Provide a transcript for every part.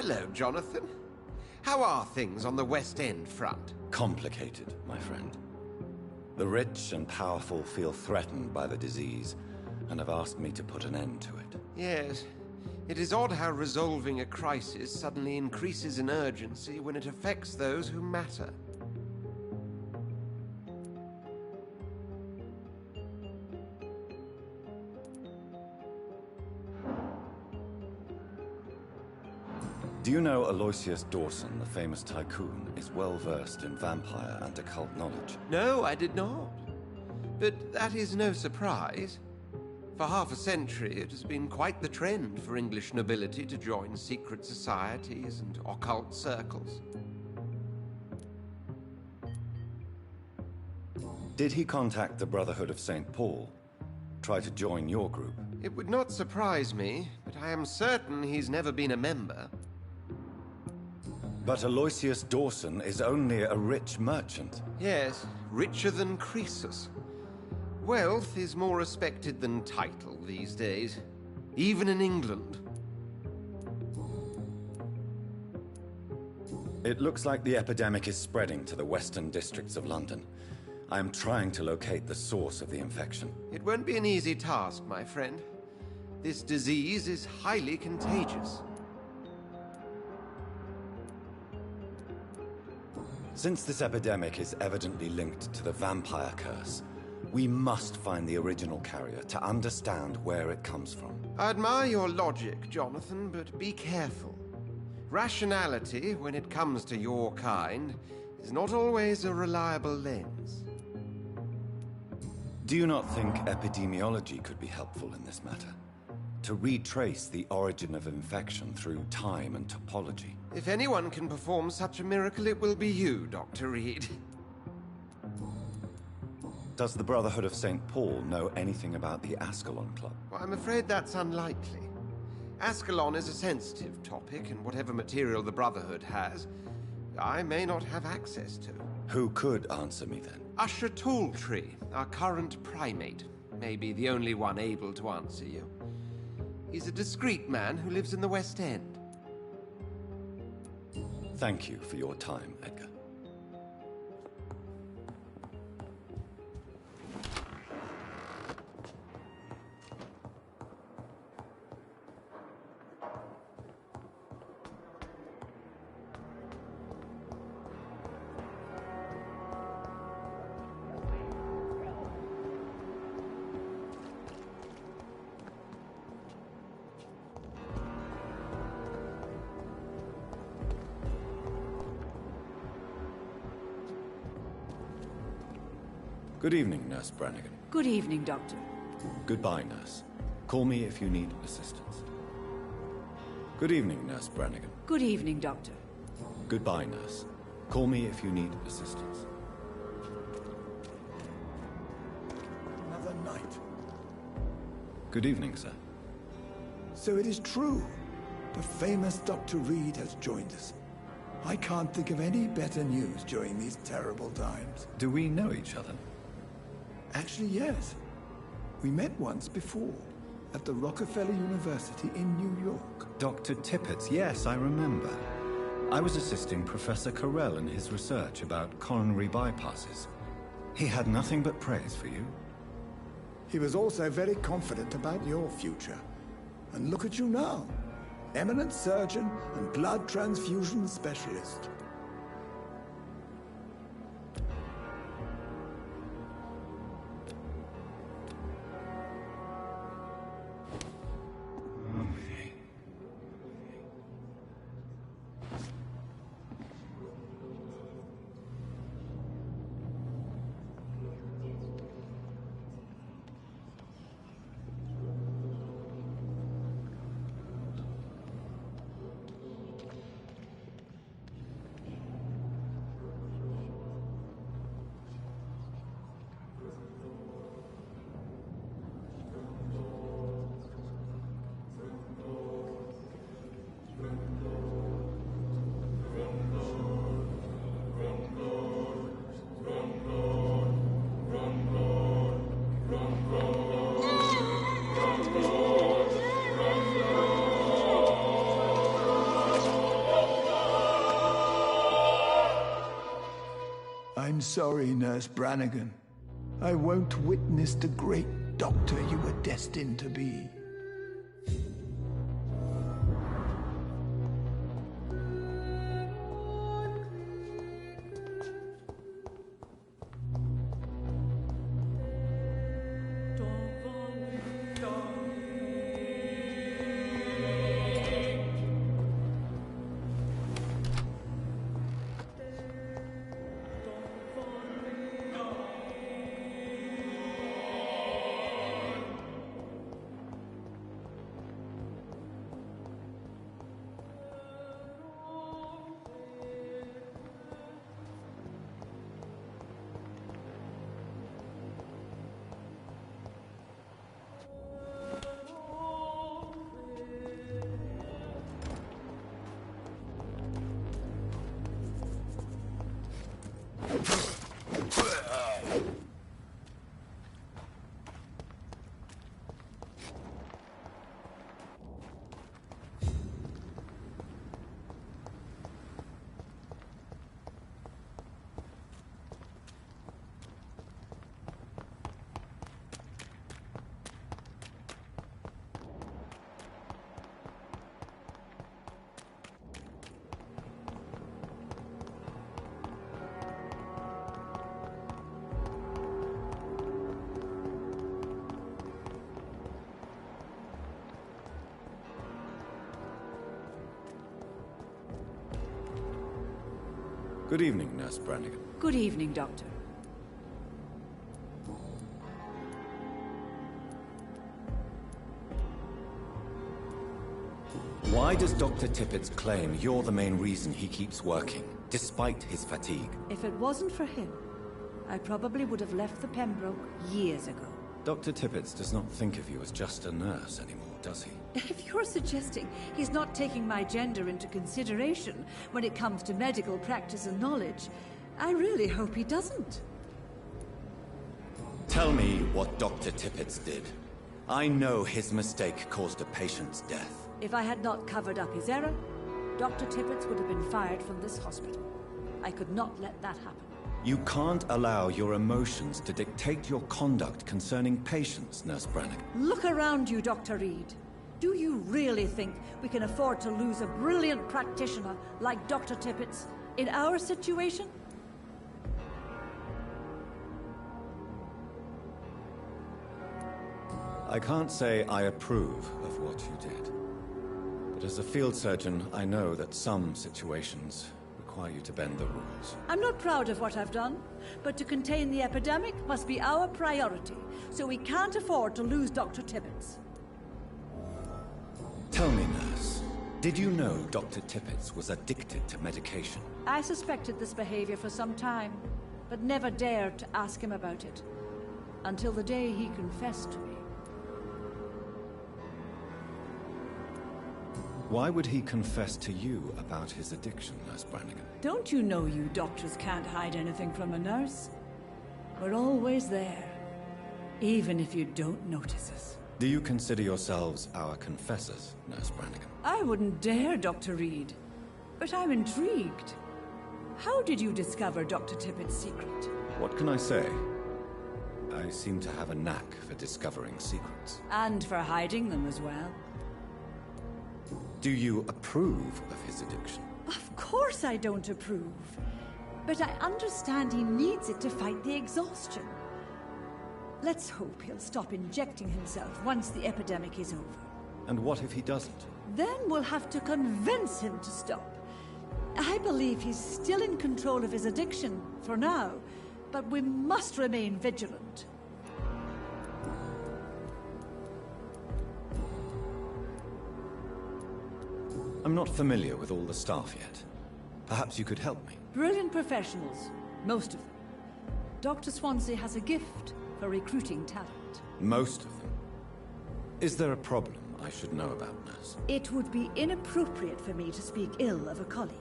Hello, Jonathan. How are things on the West End front? Complicated, my friend. The rich and powerful feel threatened by the disease, and have asked me to put an end to it. Yes. It is odd how resolving a crisis suddenly increases in urgency when it affects those who matter. Do you know Aloysius Dawson, the famous tycoon, is well versed in vampire and occult knowledge? No, I did not. But that is no surprise. For half a century, it has been quite the trend for English nobility to join secret societies and occult circles. Did he contact the Brotherhood of St. Paul? Try to join your group? It would not surprise me, but I am certain he's never been a member. But Aloysius Dawson is only a rich merchant. Yes, richer than Croesus. Wealth is more respected than title these days, even in England. It looks like the epidemic is spreading to the western districts of London. I am trying to locate the source of the infection. It won't be an easy task, my friend. This disease is highly contagious. Since this epidemic is evidently linked to the vampire curse, we must find the original carrier to understand where it comes from. I admire your logic, Jonathan, but be careful. Rationality, when it comes to your kind, is not always a reliable lens. Do you not think epidemiology could be helpful in this matter? To retrace the origin of infection through time and topology? If anyone can perform such a miracle, it will be you, Dr. Reed. Does the Brotherhood of St. Paul know anything about the Ascalon Club? Well, I'm afraid that's unlikely. Ascalon is a sensitive topic, and whatever material the Brotherhood has, I may not have access to. Who could answer me then? Usher Talltree, our current primate, may be the only one able to answer you. He's a discreet man who lives in the West End. Thank you for your time, Edgar. Good evening, Nurse Brannigan. Good evening, Doctor. Goodbye, Nurse. Call me if you need assistance. Good evening, Nurse Brannigan. Good evening, Doctor. Goodbye, Nurse. Call me if you need assistance. Another night. Good evening, sir. So it is true. The famous Dr. Reed has joined us. I can't think of any better news during these terrible times. Do we know each other? Actually, yes. We met once before, at the Rockefeller University in New York. Dr. Tippett, yes, I remember. I was assisting Professor Carell in his research about coronary bypasses. He had nothing but praise for you. He was also very confident about your future. And look at you now. Eminent surgeon and blood transfusion specialist. I'm sorry, Nurse Brannigan. I won't witness the great doctor you were destined to be. Good evening, Nurse Brannigan. Good evening, Doctor. Why does Dr. Tippett claim you're the main reason he keeps working, despite his fatigue? If it wasn't for him, I probably would have left the Pembroke years ago. Dr. Tippett does not think of you as just a nurse anymore, does he? If you're suggesting he's not taking my gender into consideration when it comes to medical practice and knowledge, I really hope he doesn't. Tell me what Dr. Tippett did. I know his mistake caused a patient's death. If I had not covered up his error, Dr. Tippett would have been fired from this hospital. I could not let that happen. You can't allow your emotions to dictate your conduct concerning patients, Nurse Brannigan. Look around you, Dr. Reed. Do you really think we can afford to lose a brilliant practitioner like Dr. Tippett in our situation? I can't say I approve of what you did. But as a field surgeon, I know that some situations require you to bend the rules. I'm not proud of what I've done, but to contain the epidemic must be our priority, so we can't afford to lose Dr. Tippett. Tell me, nurse, did you know Dr. Tippett was addicted to medication? I suspected this behavior for some time, but never dared to ask him about it, until the day he confessed to me. Why would he confess to you about his addiction, Nurse Brannigan? Don't you know you doctors can't hide anything from a nurse? We're always there, even if you don't notice us. Do you consider yourselves our confessors, Nurse Brannigan? I wouldn't dare, Dr. Reed. But I'm intrigued. How did you discover Dr. Tippett's secret? What can I say? I seem to have a knack for discovering secrets. And for hiding them as well. Do you approve of his addiction? Of course I don't approve. But I understand he needs it to fight the exhaustion. Let's hope he'll stop injecting himself once the epidemic is over. And what if he doesn't? Then we'll have to convince him to stop. I believe he's still in control of his addiction, for now, but we must remain vigilant. I'm not familiar with all the staff yet. Perhaps you could help me. Brilliant professionals, most of them. Dr. Swansea has a gift for recruiting talent. Most of them. Is there a problem I should know about, nurse? It would be inappropriate for me to speak ill of a colleague.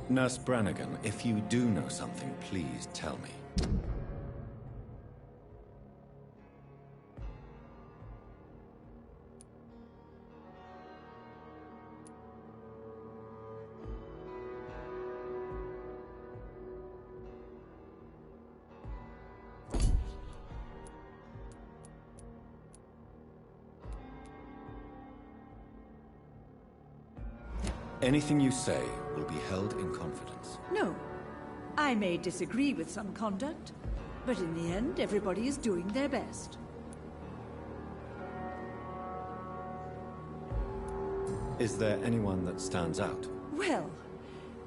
Nurse Brannigan, if you do know something, please tell me. Anything you say will be held in confidence. No. I may disagree with some conduct, but in the end, everybody is doing their best. Is there anyone that stands out? Well,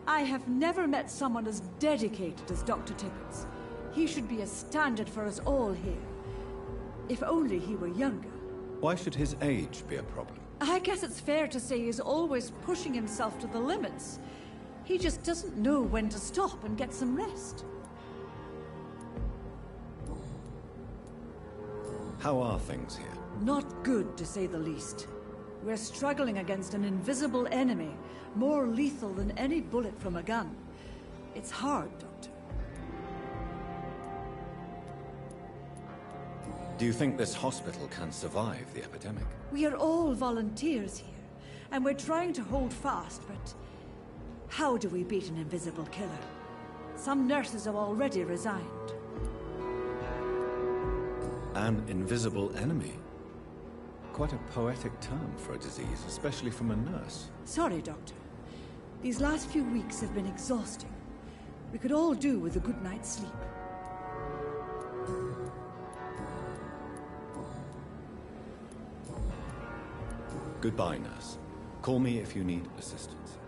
I have never met someone as dedicated as Dr. Tippets. He should be a standard for us all here. If only he were younger. Why should his age be a problem? I guess it's fair to say he's always pushing himself to the limits. He just doesn't know when to stop and get some rest. How are things here? Not good, to say the least. We're struggling against an invisible enemy, more lethal than any bullet from a gun. It's hard, Doctor. Do you think this hospital can survive the epidemic? We are all volunteers here, and we're trying to hold fast, but how do we beat an invisible killer? Some nurses have already resigned. An invisible enemy? Quite a poetic term for a disease, especially from a nurse. Sorry, Doctor. These last few weeks have been exhausting. We could all do with a good night's sleep. Goodbye, nurse. Call me if you need assistance.